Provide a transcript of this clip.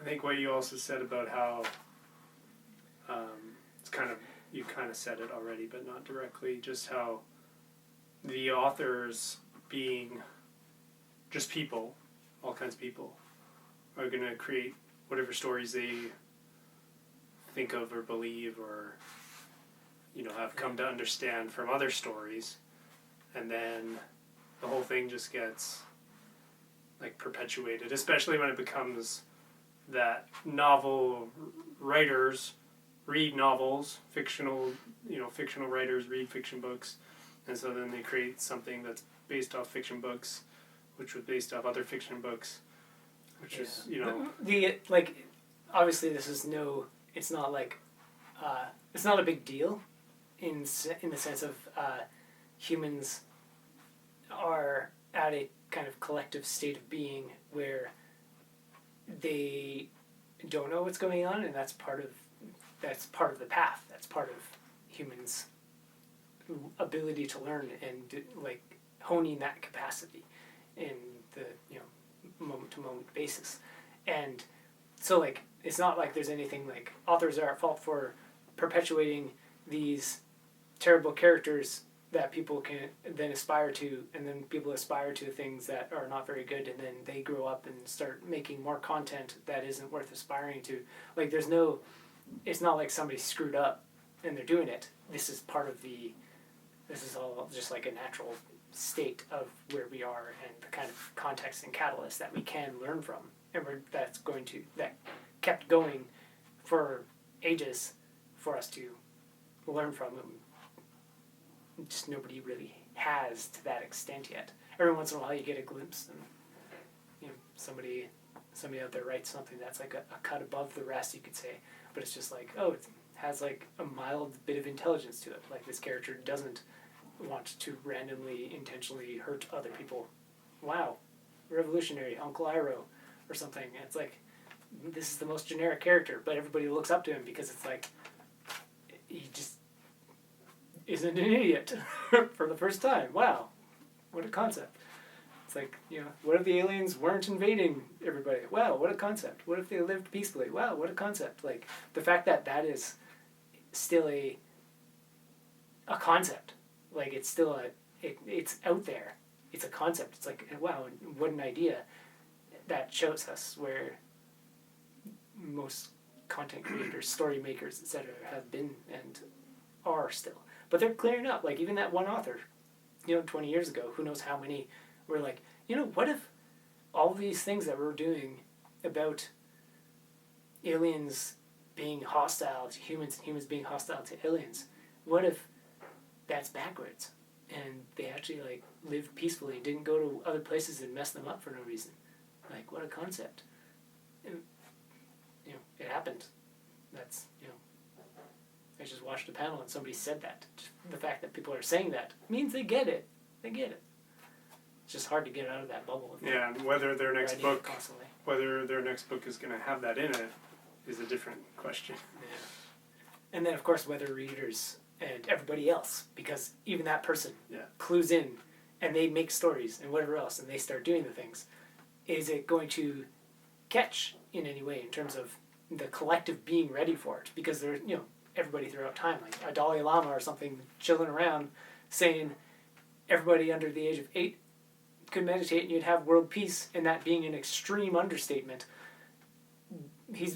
think what you also said about how it's kind of, you kind of said it already, but not directly, just how the authors being just people, all kinds of people, are going to create whatever stories they think of or believe or, you know, have come to understand from other stories, and then the whole thing just gets like perpetuated, especially when it becomes that novel writers read novels, fictional writers read fiction books, and so then they create something that's based off fiction books, which was based off other fiction books, which is, you know, obviously this is it's not like it's not a big deal in the sense of humans are at a kind of collective state of being where they don't know what's going on, and that's part of the path. That's part of humans' ability to learn and like honing that capacity in the moment to moment basis. And so like it's not like there's anything like authors are at fault for perpetuating these terrible characters that people can then aspire to, and then people aspire to things that are not very good, and then they grow up and start making more content that isn't worth aspiring to. Like it's not like somebody screwed up and they're doing it. This is all just like a natural state of where we are and the kind of context and catalyst that we can learn from, and that kept going for ages for us to learn from. Just nobody really has to that extent yet. Every once in a while you get a glimpse, and somebody out there writes something that's like a cut above the rest, you could say, but it's just like, oh, it has like a mild bit of intelligence to it. Like this character doesn't want to randomly, intentionally hurt other people. Wow, revolutionary, Uncle Iroh, or something. And it's like, this is the most generic character, but everybody looks up to him because it's like, he just isn't an idiot for the first time. Wow, what a concept. It's like, what if the aliens weren't invading everybody? Wow, what a concept. What if they lived peacefully? Wow, what a concept. Like, the fact that is still a concept. Like, it's still it's out there. It's a concept. It's like, wow, what an idea. That shows us where most content creators, story makers, etc. have been and are still. But they're clearing up. Like, even that one author, 20 years ago, who knows how many were like, what if all these things that we're doing about aliens being hostile to humans and humans being hostile to aliens, what if that's backwards and they actually like lived peacefully and didn't go to other places and mess them up for no reason? Like, what a concept. And, it happened. That's, I just watched a panel and somebody said that. Just the fact that people are saying that means they get it. They get it. It's just hard to get out of that bubble. Yeah, and whether their next book is going to have that in it is a different question. Yeah. And then, of course, whether readers and everybody else, because even that person clues in and they make stories and whatever else and they start doing the things, is it going to catch in any way in terms of the collective being ready for it? Because there's, everybody throughout time, like a Dalai Lama or something chilling around saying everybody under the age of 8 could meditate and you'd have world peace, and that being an extreme understatement.